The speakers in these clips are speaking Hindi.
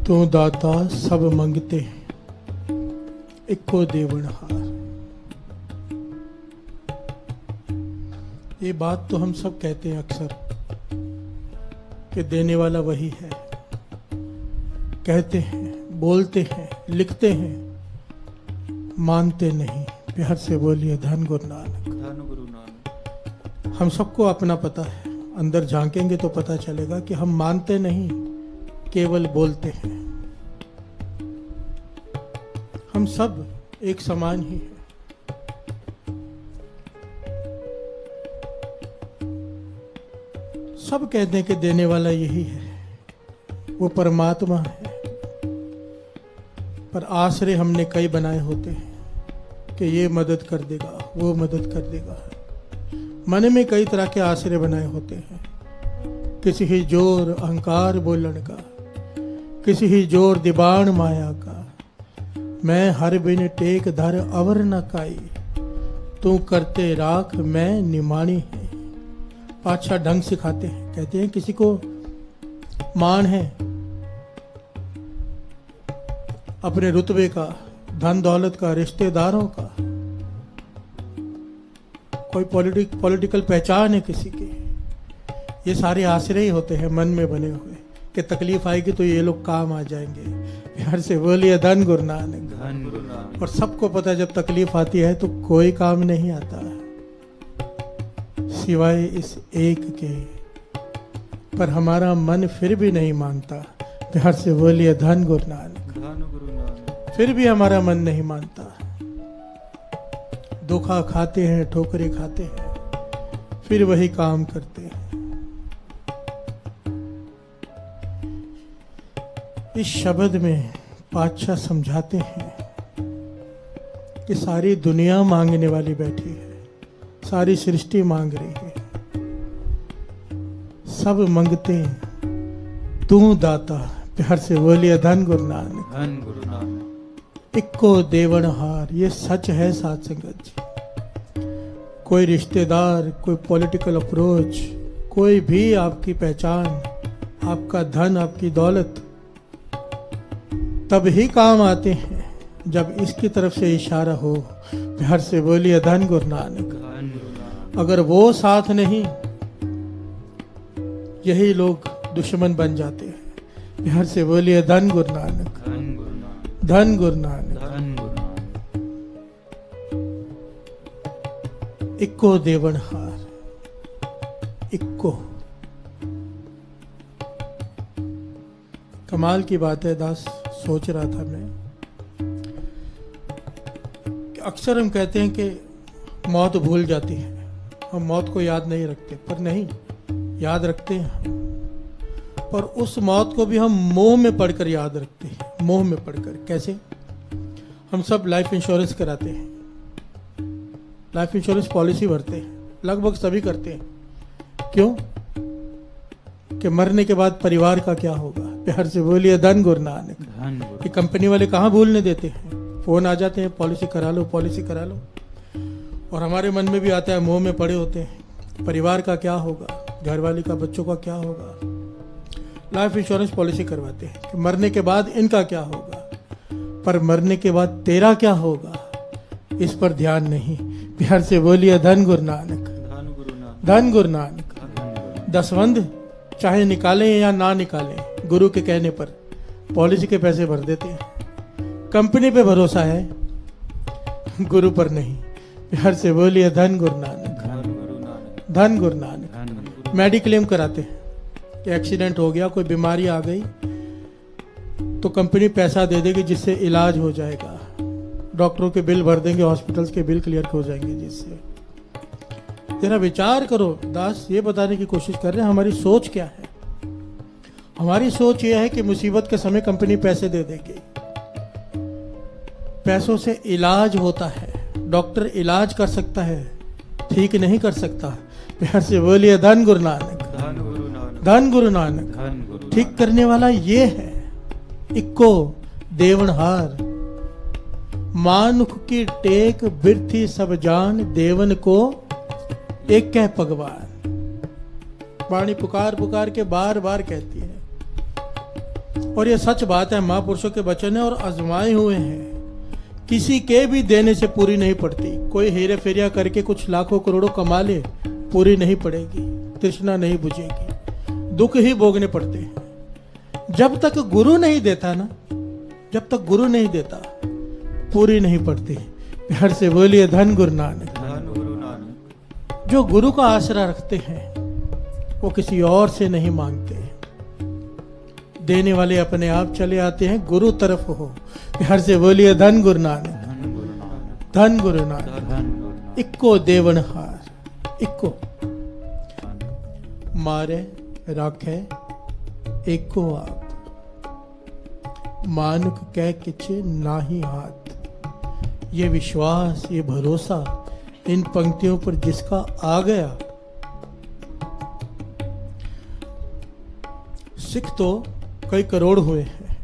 तू दाता सब मंगते इक्को देवनहार। ये बात तो हम सब कहते हैं अक्सर कि देने वाला वही है। कहते हैं, बोलते हैं, लिखते हैं, मानते नहीं। प्यार से बोलिए धन गुरु नानक। धन गुरु नानक। हम सबको अपना पता है, अंदर झांकेंगे तो पता चलेगा कि हम मानते नहीं, केवल बोलते हैं। हम सब एक समान ही हैं। सब कहते हैं कि देने वाला यही है, वो परमात्मा है। पर आश्रय हमने कई बनाए होते हैं कि ये मदद कर देगा, वो मदद कर देगा। मन में कई तरह के आश्रय बनाए होते हैं। किसी ही जोर अहंकार बोलन का, किसी ही जोर दिबाण माया का। मैं हर बिन टेक धर अवर न काई, तू करते राख मैं निमाणी है। पातशाह ढंग सिखाते हैं, कहते हैं किसी को मान है अपने रुतबे का, धन दौलत का, रिश्तेदारों का, कोई पॉलिटिकल पहचान है किसी की। ये सारे आश्रय ही होते हैं मन में बने हुए कि तकलीफ आएगी तो ये लोग काम आ जाएंगे। प्यार से बोलिए धन गुरु नानक। धन गुरु नानक। और सबको पता है जब तकलीफ आती है तो कोई काम नहीं आता सिवाय इस एक के। पर हमारा मन फिर भी नहीं मानता। प्यार से बोलिए धन गुरु नानक। धन गुरु नानक। फिर भी हमारा मन नहीं मानता। धोखा खाते हैं, ठोकरें खाते हैं, फिर वही काम करते हैं। इस शब्द में पातशाह समझाते हैं कि सारी दुनिया मांगने वाली बैठी है, सारी सृष्टि मांग रही है। सब मंगते तू दाता। प्यार से बोलिए धन गुरु नानक। धन गुरु नानक। इक्को देवनहार। ये सच है साथ संगत जी। कोई रिश्तेदार, कोई पॉलिटिकल अप्रोच, कोई भी आपकी पहचान, आपका धन, आपकी दौलत तब ही काम आते हैं जब इसकी तरफ से इशारा हो। प्यार से बोलिए धन गुरु नानक। धन गुरु नानक। अगर वो साथ नहीं, यही लोग दुश्मन बन जाते हैं। प्यार से बोलिए धन गुरु नानक। धन गुरु नानक। धन गुरु नानक। धन गुरु नानक। इक्को देवनहार। इक्को। कमाल की बात है दास। सोच रहा था मैं कि अक्सर हम कहते हैं कि मौत भूल जाती है, हम मौत को याद नहीं रखते। पर नहीं, याद रखते हैं हम। पर उस मौत को भी हम मोह में पढ़कर याद रखते हैं। मोह में पढ़कर कैसे? हम सब लाइफ इंश्योरेंस कराते हैं, लाइफ इंश्योरेंस पॉलिसी भरते हैं, लगभग सभी करते हैं। क्यों? कि मरने के बाद परिवार का क्या होगा। प्यार से बोलिए धन गुरु नानक। धन गुरु। ये कंपनी वाले कहाँ भूलने देते हैं। फोन आ जाते हैं, पॉलिसी करा लो, पॉलिसी करा लो। और हमारे मन में भी आता है, मुंह में पड़े होते हैं, परिवार का क्या होगा, घरवाली का, बच्चों का क्या होगा। लाइफ इंश्योरेंस पॉलिसी करवाते हैं कि मरने के बाद इनका क्या होगा। पर मरने के बाद तेरा क्या होगा, इस पर ध्यान नहीं। प्यार से बोलिए धन गुरु नानक। धन गुरु नानक। धन गुरु नानक। दसवंध चाहे निकालें या ना निकालें, गुरु के कहने पर पॉलिसी के पैसे भर देते हैं। कंपनी पे भरोसा है, गुरु पर नहीं। प्यार से बोलिए धन गुरु नानक। धन गुरु नानक। धन गुरु नानक। धन गुरु। मेडिक्लेम कराते हैं कि एक्सीडेंट हो गया, कोई बीमारी आ गई तो कंपनी पैसा दे देगी जिससे इलाज हो जाएगा। डॉक्टरों के बिल भर देंगे, हॉस्पिटल्स के बिल क्लियर हो जाएंगे जिससे। जरा विचार करो दास, ये बताने की कोशिश कर रहे हैं हमारी सोच क्या है। हमारी सोच ये है कि मुसीबत के समय कंपनी पैसे दे देगी, पैसों से इलाज होता है। डॉक्टर इलाज कर सकता है, ठीक नहीं कर सकता। प्यार से बोलिए धन गुरु नानक। धन गुरु नानक। धन गुरु नानक। धन गुरु। ठीक करने वाला ये है। इक्को देवनहार। मानुख की टेक बिरथी सब जान, देवन को एक कह भगवान। वाणी पुकार पुकार के बार बार कहती है। और ये सच बात है, महापुरुषों के वचन है और आजमाए हुए हैं। किसी के भी देने से पूरी नहीं पड़ती। कोई हेरे फेरिया करके कुछ लाखों करोड़ों कमा ले, पूरी नहीं पड़ेगी, तृष्णा नहीं बुझेगी, दुख ही भोगने पड़ते हैं। जब तक गुरु नहीं देता ना, जब तक गुरु नहीं देता, पूरी नहीं पड़ती। प्यार से बोलिए धन गुरु नानक। धन गुरु नानक। जो गुरु का आसरा रखते हैं वो किसी और से नहीं मांगते। देने वाले अपने आप चले आते हैं, गुरु तरफ हो। प्यार से बोलिए धन गुरु नानक। धन गुरु नानक। धन गुरु नानक। धन गुरु नानक। इक्को देवनहार, इक्को मारे राखे एको आप, मानुक कह किचे नाही हाथ। ये विश्वास, ये भरोसा इन पंक्तियों पर जिसका आ गया, सिख तो कई करोड़ हुए हैं।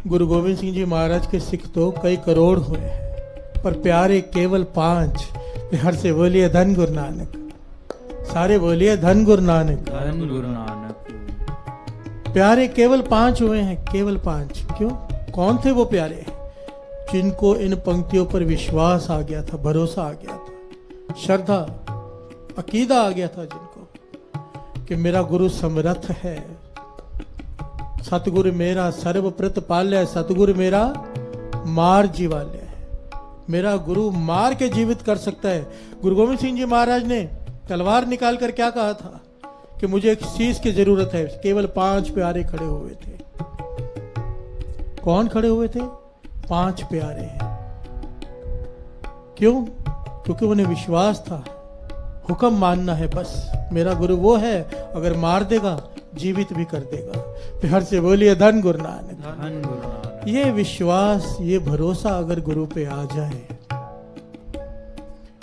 गुरु गोविंद सिंह जी महाराज के सिख तो कई करोड़ हुए हैं, पर प्यारे केवल 5। प्यार से बोलिए धन गुरु नानक। सारे बोलिए धन गुरु नानक। धन गुरु नानक। प्यारे केवल 5 हुए हैं, केवल 5। क्यों? कौन थे वो प्यारे? जिनको इन पंक्तियों पर विश्वास आ गया था, भरोसा आ गया था, श्रद्धा, अकीदा आ गया था जिनको कि मेरा गुरु समर्थ है। सतगुरु मेरा सर्व प्रतिपाल्य, सतगुरु मेरा मार जीवाल्य है। मेरा गुरु मार के जीवित कर सकता है। गुरु गोविंद सिंह जी महाराज ने तलवार निकाल कर क्या कहा था कि मुझे एक शीश की जरूरत है। केवल 5 प्यारे खड़े हुए थे। कौन खड़े हुए थे? 5 प्यारे। क्यों? क्योंकि उन्हें विश्वास था, हुक्म मानना है बस। मेरा गुरु वो है, अगर मार देगा जीवित भी कर देगा। प्यार से बोलिए धन गुरु नानक। धन गुरु नानक। ये विश्वास, ये भरोसा अगर गुरु पे आ जाए,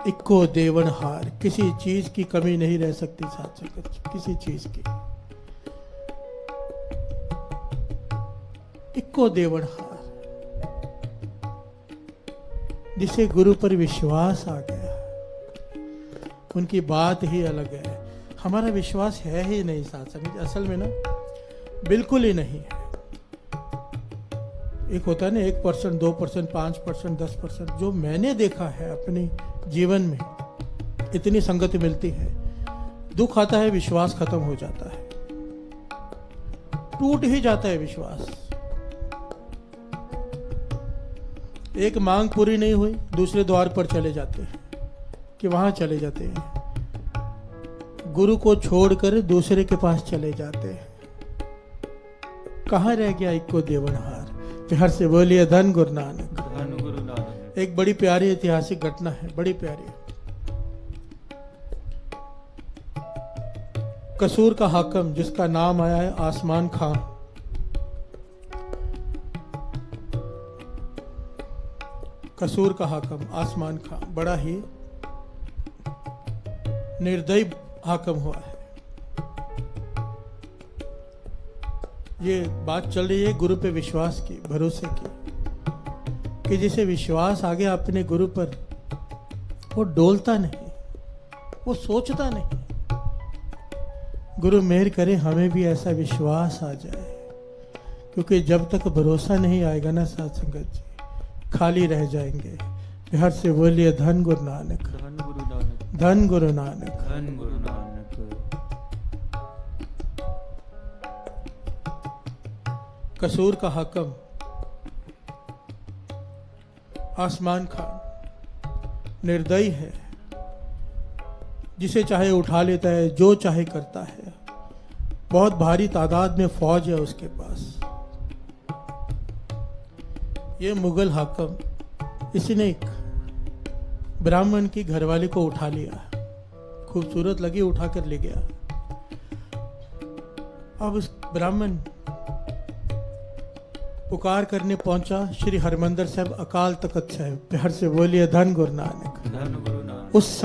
इक्को देवनहार, किसी चीज की कमी नहीं रह सकती साथ संगत, किसी चीज की। इक्को देवनहार, जिसे गुरु पर विश्वास आ गया, उनकी बात ही अलग है। हमारा विश्वास है ही नहीं साथ संगत, असल में ना बिल्कुल ही नहीं है। एक होता है ना 1%, 2%, 5%, 10%। जो मैंने देखा है अपने जीवन में, इतनी संगति मिलती है, दुख आता है, विश्वास खत्म हो जाता है, टूट ही जाता है विश्वास। एक मांग पूरी नहीं हुई, दूसरे द्वार पर चले जाते हैं कि वहां चले जाते हैं, गुरु को छोड़कर दूसरे के पास चले जाते हैं। कहां रह गया इक्को देवनहार? प्यार से बोलिए धन गुरु नानक। धन गुरु नानक। एक बड़ी प्यारी ऐतिहासिक घटना है, बड़ी प्यारी। कसूर का हाकिम, जिसका नाम आया है आसमान खां, कसूर का हाकिम आसमान खां बड़ा ही निर्दयी हाकिम हुआ है। ये बात चल रही है गुरु पे विश्वास की, भरोसे की, कि जिसे विश्वास आ गया अपने गुरु पर, वो डोलता नहीं, वो सोचता नहीं। गुरु मेहर करे हमें भी ऐसा विश्वास आ जाए, क्योंकि जब तक भरोसा नहीं आएगा ना साथ संगत जी, खाली रह जाएंगे। प्यार से बोलिए धन गुरु नानक। धन गुरु नानक। धन गुरु नानक। धन गुरु नानक। कसूर का हाकिम आसमान खान निर्दयी है, जिसे चाहे उठा लेता है, जो चाहे करता है। बहुत भारी तादाद में फौज है उसके पास। ये मुगल हाकिम, इसने एक ब्राह्मण की घरवाली को उठा लिया, खूबसूरत लगी, उठा कर ले गया। अब उस ब्राह्मण पुकार करने पहुंचा श्री हरमंदर साहब अकाल तख्त साहब। प्यार से बोलिए धन गुरु नानक। धन गुरु नानक। उस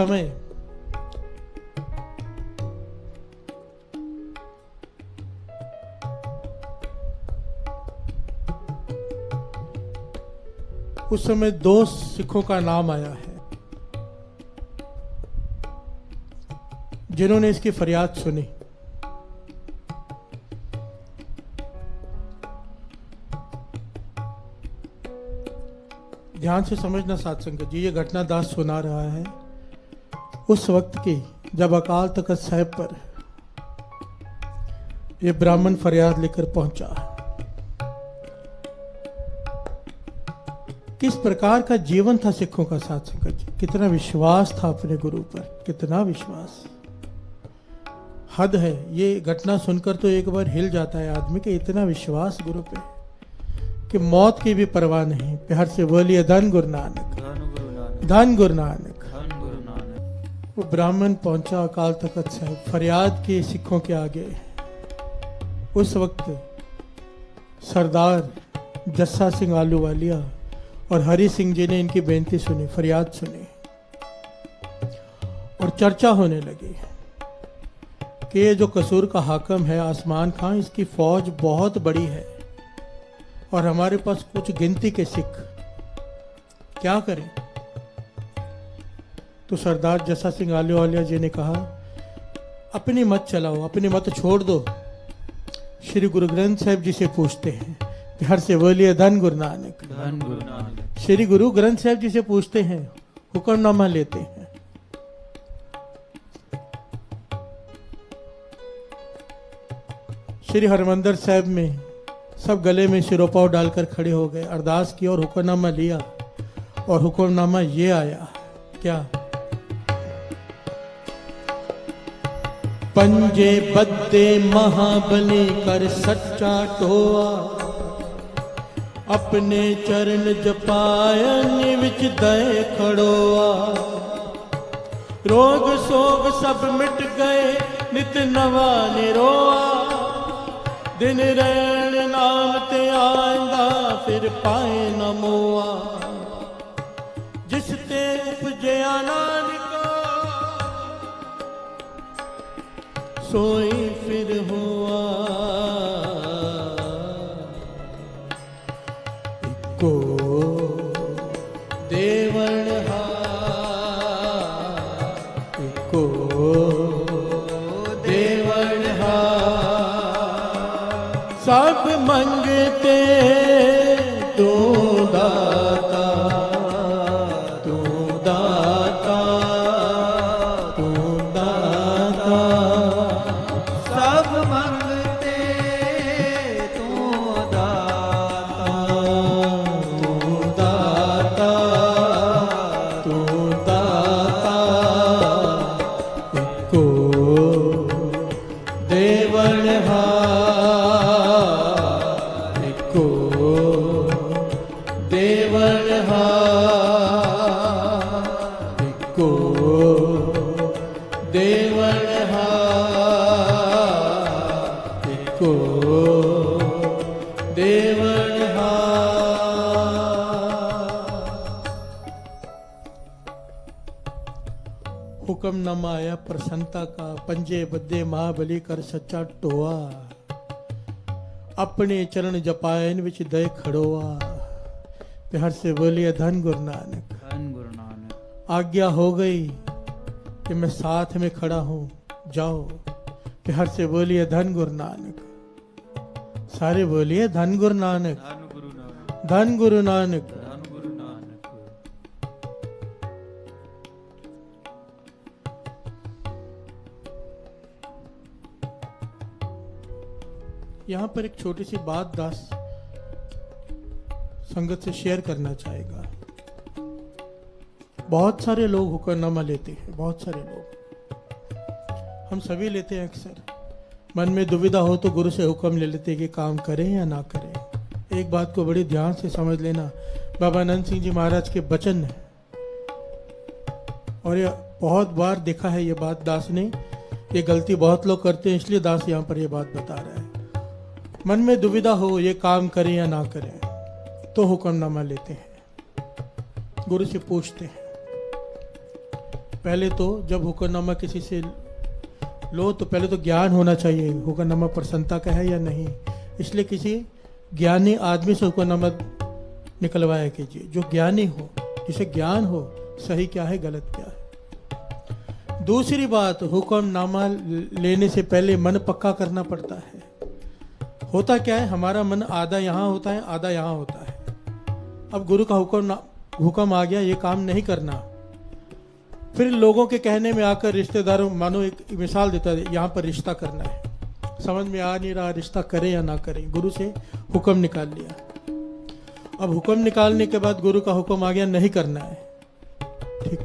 समय दो सिखों का नाम आया है, जिन्होंने इसकी फरियाद सुनी। ध्यान से समझना साध संगत जी, ये घटना दास सुना रहा है उस वक्त की जब अकाल तख्त साहिब पर ये ब्राह्मण फरियाद लेकर पहुंचा। किस प्रकार का जीवन था सिखों का साध संगत जी, कितना विश्वास था अपने गुरु पर, कितना विश्वास, हद है। ये घटना सुनकर तो एक बार हिल जाता है आदमी के, इतना विश्वास गुरु पे कि मौत की भी परवाह नहीं। प्यार से बोलिए धन गुरु नानक, धन गुरु नानक, धन गुरु नानक। धन गुरु नानक। वो ब्राह्मण पहुंचा अकाल तख्त साहिब फरियाद के सिखों के आगे। उस वक्त सरदार जस्सा सिंह आलूवालिया और हरि सिंह जी ने इनकी बेनती सुनी, फरियाद सुनी और चर्चा होने लगी कि ये जो कसूर का हाकम है आसमान खां, इसकी फौज बहुत बड़ी है और हमारे पास कुछ गिनती के सिख, क्या करें। तो सरदार जस्सा सिंह आलूवालिया जी ने कहा, अपनी मत चलाओ, अपनी मत छोड़ दो, श्री गुरु ग्रंथ साहिब जी से पूछते हैं। प्यार से बोलिए धन गुरु नानक, धन गुरु नानक। श्री गुरु ग्रंथ साहिब जी से पूछते हैं, हुक्मनामा लेते हैं। श्री हरमंदिर साहिब में सब गले में सिरोपाव डालकर खड़े हो गए, अरदास की और हुक्मनामा लिया और हुक्मनामा ये आया, क्या? पंजे बद्दे महाबली कर सच्चा टोआ, अपने चरण जपायन विच दए खड़ोआ। रोग सोग सब मिट गए नित नवा निरोआ, दिन रैन नाम ते आंदा फिर पाए न मोआ। जिस ते उपजया नानका सोई फिर हुआ। इको देवण इको देवण सब मंगते तू दाता, तू दाता, तू दाता। सब मंगते तू दाता, तू दाता, तू दाता। इको देवण इको देवण इको देवण इको देवण। हुक्मनामा आया प्रसन्नता का, पंजे बद्दे महाबली कर सच्चा टोआ, अपने चरण जपायन विच दय खड़ोआ। प्यार से बोलिए धन गुरु नानक, धन गुरु नानक। आज्ञा हो गई कि मैं साथ में खड़ा हूं, जाओ। प्यार से बोलिए धन गुरु नानक, सारे बोलिए धन गुरु नानक, धन गुरु नानक, धन गुरु नानक। धन गुरु नानक। यहाँ पर एक छोटी सी बात दास संगत से शेयर करना चाहेगा। बहुत सारे लोग हुक्मनामा लेते हैं, बहुत सारे लोग, हम सभी लेते हैं। अक्सर मन में दुविधा हो तो गुरु से हुक्म ले लेते हैं कि काम करें या ना करें। एक बात को बड़ी ध्यान से समझ लेना, बाबा आनंद सिंह जी महाराज के वचन है और ये बहुत बार देखा है ये बात दास ने, ये गलती बहुत लोग करते हैं, इसलिए दास यहाँ पर ये बात बता रहा है। मन में दुविधा हो ये काम करें या ना करें तो हुक्मनामा लेते हैं, गुरु से पूछते हैं। पहले तो जब हुक्मनामा किसी से लो तो पहले तो ज्ञान होना चाहिए, हुक्मनामा प्रसन्नता का है या नहीं। इसलिए किसी ज्ञानी आदमी से हुक्मनामा निकलवाया कीजिए, जो ज्ञानी हो, जिसे ज्ञान हो सही क्या है गलत क्या है। दूसरी बात, हुक्मनामा लेने से पहले मन पक्का करना पड़ता है। होता क्या है, हमारा मन आधा यहाँ होता है आधा यहाँ होता है। अब गुरु का हुक्म हुक्म आ गया ये काम नहीं करना, फिर लोगों के कहने में आकर रिश्तेदारों, मानो एक मिसाल देता है, यहाँ पर रिश्ता करना है, समझ में आ नहीं रहा रिश्ता करें या ना करें, गुरु से हुक्म निकाल लिया। अब हुक्म निकालने के बाद गुरु का हुक्म आ गया नहीं करना है, ठीक।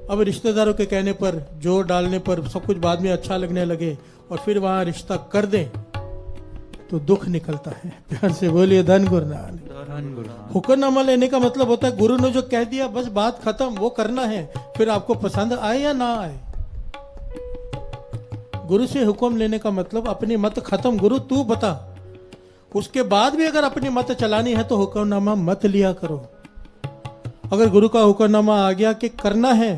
अब रिश्तेदारों के कहने पर, जोर डालने पर, सब कुछ बाद में अच्छा लगने लगे और फिर वहां रिश्ता कर दें तो दुख निकलता है। प्यार से बोलिए धन गुरु नानक। धन गुरु नानक। हुक्मनामा लेने का मतलब होता है गुरु ने जो कह दिया बस बात खत्म, वो करना है, फिर आपको पसंद आए या ना आए। गुरु से हुक्म लेने का मतलब अपनी मत खत्म, गुरु तू बता। उसके बाद भी अगर अपनी मत चलानी है तो हुक्मनामा मत लिया करो। अगर गुरु का हुक्मनामा आ गया कि करना है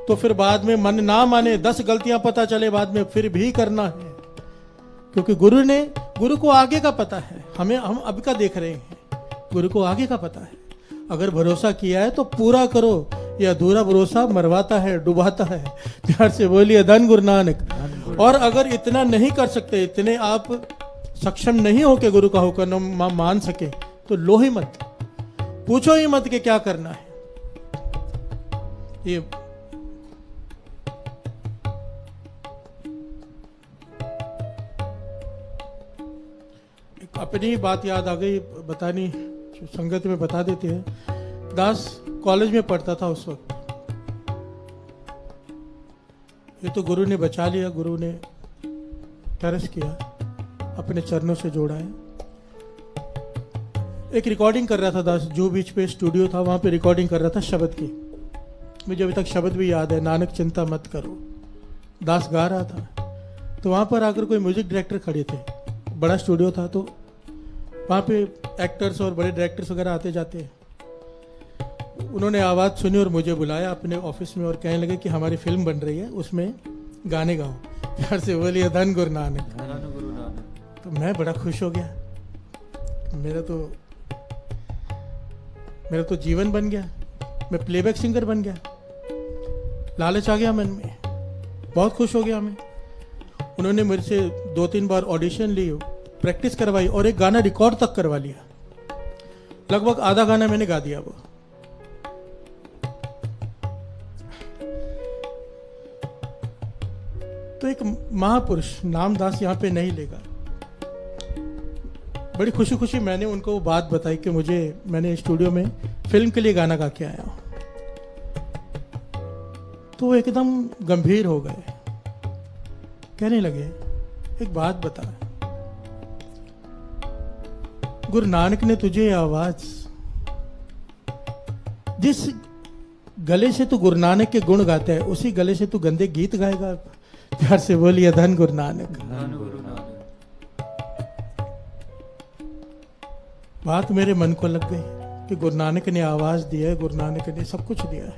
तो फिर बाद में मन ना माने, 10 गलतियां पता चले बाद में, फिर भी करना है, क्योंकि गुरु को आगे का पता है। हम अब का देख रहे हैं, गुरु को आगे का पता है। अगर भरोसा किया है तो पूरा करो, या अधूरा भरोसा मरवाता है, डुबाता है। प्यार से बोलिए धन गुरु नानक। और अगर इतना नहीं कर सकते, इतने आप सक्षम नहीं हो कि गुरु का हुक्म मान सके, तो लो ही मत, पूछो ही मत कि क्या करना है। ये अपनी बात याद आ गई, बतानी संगत में बता देते हैं। दास कॉलेज में पढ़ता था उस वक्त। ये तो गुरु ने बचा लिया, गुरु ने तरस किया, अपने चरणों से जोड़ा है। एक रिकॉर्डिंग कर रहा था दास, जू बीच पे स्टूडियो था, वहां पे रिकॉर्डिंग कर रहा था शब्द की। मुझे अभी तक शब्द भी याद है, नानक चिंता मत करो। दास गा रहा था, तो वहां पर आकर कोई म्यूजिक डायरेक्टर खड़े थे, बड़ा स्टूडियो था, तो वहाँ पे एक्टर्स और बड़े डायरेक्टर्स वगैरह आते जाते हैं। उन्होंने आवाज़ सुनी और मुझे बुलाया अपने ऑफिस में और कहने लगे कि हमारी फिल्म बन रही है, उसमें गाने गाओ। प्यार से बोलिए धन गुरु नानक। धन गुरु नानक। तो मैं बड़ा खुश हो गया, मेरा तो जीवन बन गया, मैं प्लेबैक सिंगर बन गया। लालच आ गया मन में, बहुत खुश हो गया मैं। उन्होंने मेरे से 2-3 बार ऑडिशन ली, प्रैक्टिस करवाई और एक गाना रिकॉर्ड तक करवा लिया। लगभग आधा गाना मैंने गा दिया। वो तो एक महापुरुष, नाम दास यहां पे नहीं लेगा, बड़ी खुशी खुशी मैंने उनको वो बात बताई कि मैंने स्टूडियो में फिल्म के लिए गाना गा के आया हूं। तो वो एकदम गंभीर हो गए, कहने लगे एक बात बता, गुरु नानक ने तुझे आवाज, जिस गले से तू गुरु नानक के गुण गाता है उसी गले से तू गंदे गीत गाएगा। प्यार से बोलिए धन गुरु नानक। धन गुरु नानक। बात मेरे मन को लग गई कि गुरु नानक ने आवाज दी है, गुरु नानक ने सब कुछ दिया है,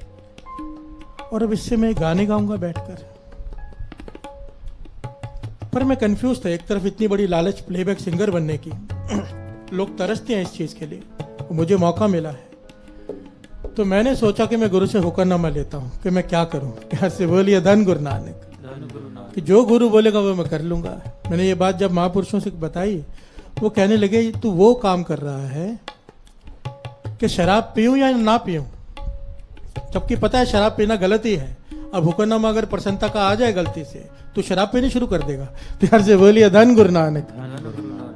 और अब इससे मैं गाने गाऊंगा बैठकर। पर मैं कंफ्यूज था, एक तरफ इतनी बड़ी लालच प्लेबैक सिंगर बनने की, लोग तरसते हैं इस चीज के लिए, मुझे मौका मिला है, तो मैंने सोचा कि मैं गुरु से हुक्मनामा लेता हूं कि मैं क्या करूं। प्यार से बोलिए धन गुरु नानक। धन गुरु नानक। कि जो गुरु बोलेगा वो मैं कर लूंगा। मैंने ये बात जब महापुरुषों से बताई, वो कहने लगे तू वो काम कर रहा है कि शराब पीऊं या ना पीऊं, जबकि पता है शराब पीना गलत ही है। अब हुक्मनामा अगर प्रसन्नता का आ जाए गलती से तो शराब पीनी शुरू कर देगा। प्यार से बोलिए धन गुरु नानक।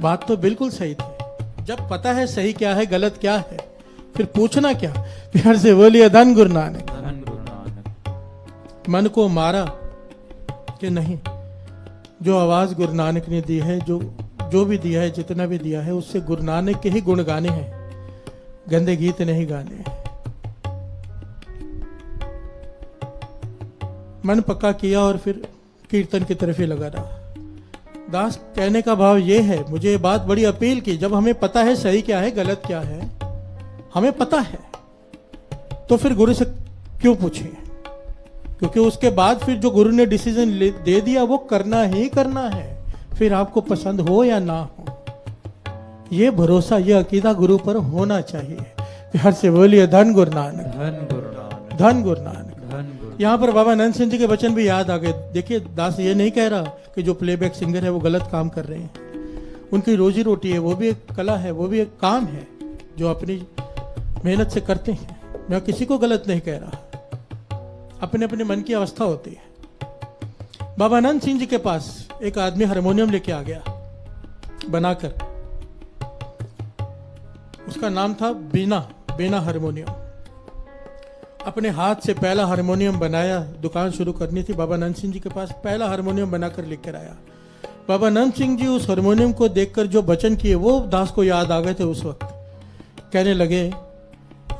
बात तो बिल्कुल सही थी, जब पता है सही क्या है गलत क्या है, फिर पूछना क्या। प्यार से बोलिए धन गुरु नानक। धन गुरु नानक। मन को मारा कि नहीं, जो आवाज गुरु नानक ने दी है, जो भी दिया है, जितना भी दिया है, उससे गुरु नानक के ही गुण गाने हैं, गंदे गीत नहीं गाने हैं। मन पक्का किया और फिर कीर्तन की तरफ ही लगा रहा। दास कहने का भाव ये है, मुझे ये बात बड़ी अपील की, जब हमें पता है सही क्या है गलत क्या है, हमें पता है, तो फिर गुरु से क्यों पूछे? क्योंकि उसके बाद फिर जो गुरु ने डिसीजन दे दिया वो करना ही करना है, फिर आपको पसंद हो या ना हो। ये भरोसा, ये अकीदा गुरु पर होना चाहिए। प्यार से बोलिए धन गुरु नानक। धन गुरु नानक। धन गुरु नानक। यहाँ पर बाबा नंद सिंह जी के वचन भी याद आ गए। देखिए दास ये नहीं कह रहा कि जो प्लेबैक सिंगर है वो गलत काम कर रहे हैं, उनकी रोजी रोटी है, वो भी एक कला है, वो भी एक काम है जो अपनी मेहनत से करते हैं। मैं किसी को गलत नहीं कह रहा, अपने अपने मन की अवस्था होती है। बाबा आनंद सिंह जी के पास एक आदमी हारमोनियम लेके आ गया बनाकर, उसका नाम था बीना हारमोनियम। अपने हाथ से पहला हारमोनियम बनाया, दुकान शुरू करनी थी। बाबा आनंद सिंह जी के पास पहला हारमोनियम बनाकर लेकर आया। बाबा आनंद सिंह जी उस हारमोनियम को देखकर जो वचन किए वो दास को याद आ गए थे उस वक्त। कहने लगे,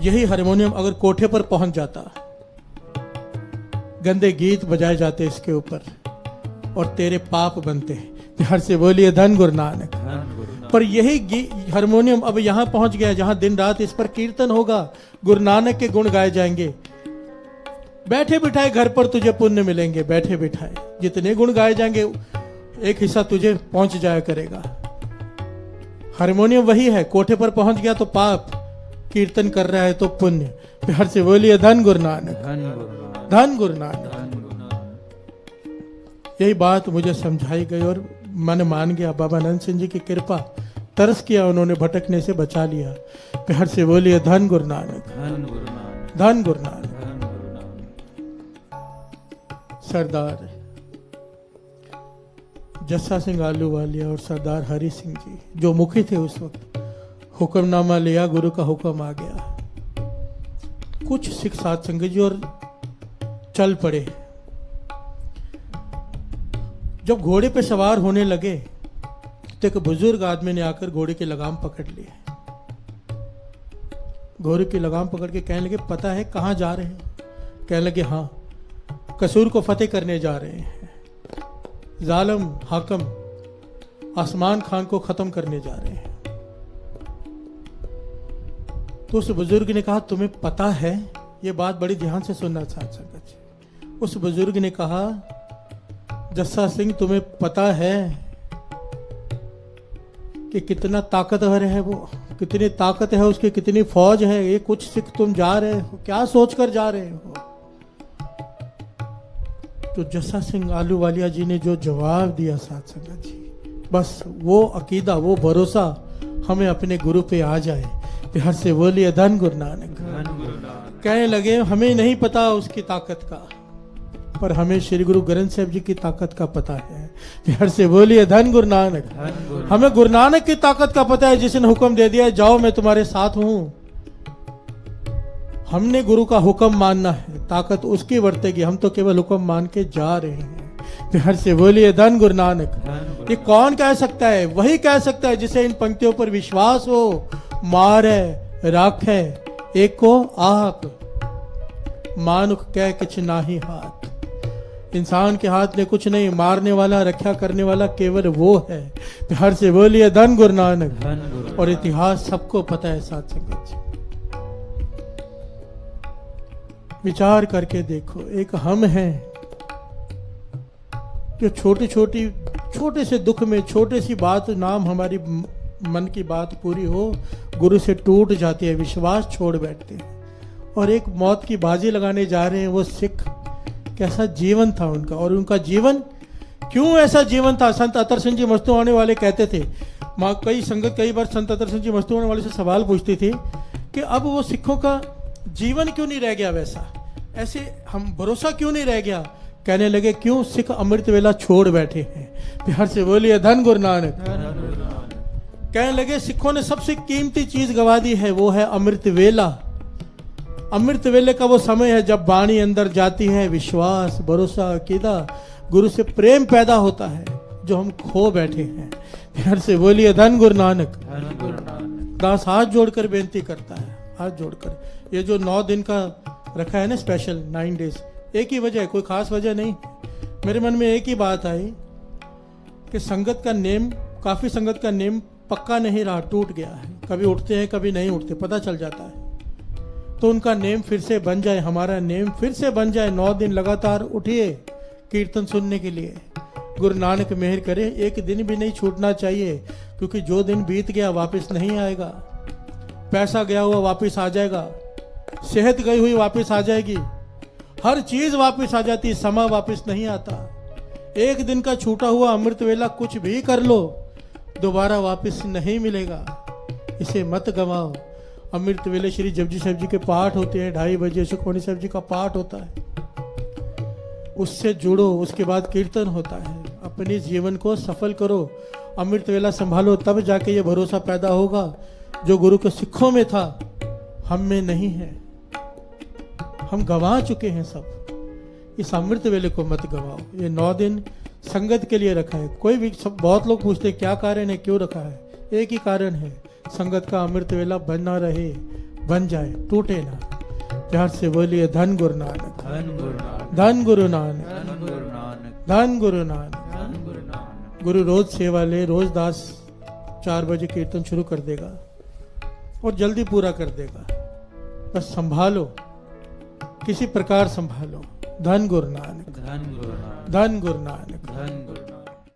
यही हारमोनियम अगर कोठे पर पहुंच जाता, गंदे गीत बजाए जाते इसके ऊपर और तेरे पाप बनते। बिहार से बोलिए धन गुरु नानक। पर यही हारमोनियम अब यहां पहुंच गया जहां दिन रात इस पर कीर्तन होगा, गुरु नानक के गुण गाए जाएंगे। बैठे बिठाए घर पर तुझे पुण्य मिलेंगे, बैठे बिठाए जितने गुण गाए जाएंगे एक हिस्सा तुझे पहुंच जाया करेगा। हारमोनियम वही है, कोठे पर पहुंच गया तो पाप, कीर्तन कर रहा है तो पुण्य। बिहार से बोलिए धन गुरु नानक, धन गुरु नानक। यही बात मुझे समझाई गई और मन मान गया। बाबा आनंद सिंह जी की कृपा, तरस किया, उन्होंने भटकने से बचा लिया। बिहार से बोलिए धन गुरु नानक, धन गुरु नानक। सरदार जस्सा सिंह आलूवालिया और सरदार हरि सिंह जी जो मुखी थे उस वक्त, हुक्मनामा लिया, गुरु का हुक्म आ गया। कुछ सिख साध संगत जी और चल पड़े। जब घोड़े पे सवार होने लगे तो एक बुजुर्ग आदमी ने आकर घोड़े की लगाम पकड़ ली। घोड़े की लगाम पकड़ के कहने लगे, पता है कहां जा रहे हो? कहने लगे, हाँ, कसूर को फतेह करने जा रहे हैं, जालिम हाकम आसमान खान को खत्म करने जा रहे हैं। तो उस बुजुर्ग ने कहा, तुम्हें पता है? ये बात बड़ी ध्यान से सुनना साथ संगत जी। उस बुजुर्ग ने कहा, जस्सा सिंह तुम्हें पता है कि कितना ताकतवर है वो, कितनी ताकत है उसकी, कितनी फौज है? ये कुछ सिख तुम जा रहे हो, क्या सोचकर जा रहे हो? तो जस्सा सिंह आलूवालिया जी ने जो जवाब दिया साथ संगत जी, बस वो अकीदा, वो भरोसा हमें अपने गुरु पे आ जाए। बिहार से बोलिए धन गुरु नानक। कहने लगे, हमें नहीं पता उसकी ताकत का, पर हमें श्री गुरु ग्रंथ साहिब जी की ताकत का पता है। बिहार से बोलिए धन गुरु नानक। हमें गुरु नानक की ताकत का पता है, जिसने हुक्म दे दिया, जाओ मैं तुम्हारे साथ हूं। हमने गुरु का हुक्म मानना है, ताकत उसकी वर्तेगी, हम तो केवल हुक्म मान के जा रहे हैं। बिहार से बोलिए धन गुरु नानक। ये कौन कह सकता है? वही कह सकता है जिसे इन पंक्तियों पर विश्वास हो। मार है, राख है, एक को आप मानुख कह किछ नाही हाथ। इंसान के हाथ में कुछ नहीं, मारने वाला, रक्षा करने वाला केवल वो है। बिहार से बोलिए धन गुरु नानक। और इतिहास सबको पता है साथ संगत जी। विचार करके देखो, एक हम हैं जो छोटे से दुख में, छोटे सी बात, नाम हमारी मन की बात पूरी हो, गुरु से टूट जाती है, विश्वास छोड़ बैठते हैं और एक मौत की बाजी लगाने जा रहे हैं। वो सिख, कैसा जीवन था उनका, और उनका जीवन क्यों ऐसा जीवन था? संत अतर सिंह जी मस्तूआने वाले कहते थे, कई बार संत अतर सिंह जी मस्तूआने वाले से सवाल पूछती थी कि अब वो सिखों का जीवन क्यों नहीं रह गया वैसा, ऐसे हम भरोसा क्यों नहीं रह गया? कहने लगे, क्यों? सिख अमृत वेला छोड़ बैठे हैं। बिहार से बोलिए धन गुरु नानक। कहने लगे, सिखों ने सबसे कीमती चीज गवा दी है, वो है अमृत वेला। अमृत वेले का वो समय है जब वाणी अंदर जाती है, विश्वास, भरोसा, अकीदा, गुरु से प्रेम पैदा होता है, जो हम खो बैठे हैं। बिहार से बोलिए धन गुरु नानक। दास हाथ जोड़कर बेनती करता है, हाथ जोड़कर। ये जो 9 दिन का रखा है ना स्पेशल 9 डेज, एक ही वजह है, कोई खास वजह नहीं। मेरे मन में एक ही बात आई कि संगत का नेम, काफी संगत का नेम पक्का नहीं रहा, टूट गया है। कभी उठते हैं, कभी नहीं उठते, पता चल जाता है। तो उनका नेम फिर से बन जाए, हमारा नेम फिर से बन जाए। 9 दिन लगातार उठिए कीर्तन सुनने के लिए। गुरु नानक मेहर करे, एक दिन भी नहीं छूटना चाहिए, क्योंकि जो दिन बीत गया वापस नहीं आएगा। पैसा गया हुआ वापस आ जाएगा, सेहत गई हुई वापस आ जाएगी, हर चीज वापस आ जाती, समय वापस नहीं आता। एक दिन का छूटा हुआ अमृत वेला कुछ भी कर लो, दोबारा वापस नहीं मिलेगा। इसे मत गवाओ अमृत वेले श्री जपजी साहब जी के पाठ होते हैं, 2:30 बजे सुखमणी साहब जी का पाठ होता है, उससे जुड़ो। उसके बाद कीर्तन होता है। अपने जीवन को सफल करो, अमृत वेला संभालो, तब जाके ये भरोसा पैदा होगा जो गुरु के सिखों में था हम में नहीं है। हम गंवा चुके हैं सब। इस अमृत वेले को मत गवाओ। ये 9 दिन संगत के लिए रखा है। कोई भी सब, बहुत लोग पूछते हैं क्या कारण है, क्यों रखा है। एक ही कारण है, संगत का अमृत वेला बना रहे, बन जाए, टूटे ना। प्यार से बोलिए धन गुरु नानक, धन गुरु नानक, धन गुरु नानक, धन गुरु नानक, धन गुरु नानक। धन गुरु नानक। गुरु रोज सेवा ले, रोज दास 4 बजे कीर्तन शुरू कर देगा और जल्दी पूरा कर देगा। बस संभालो, किसी प्रकार संभालो। धन गुरु नानक, धन गुरु नानक, धन गुरु नानक। धन गुरु नानक।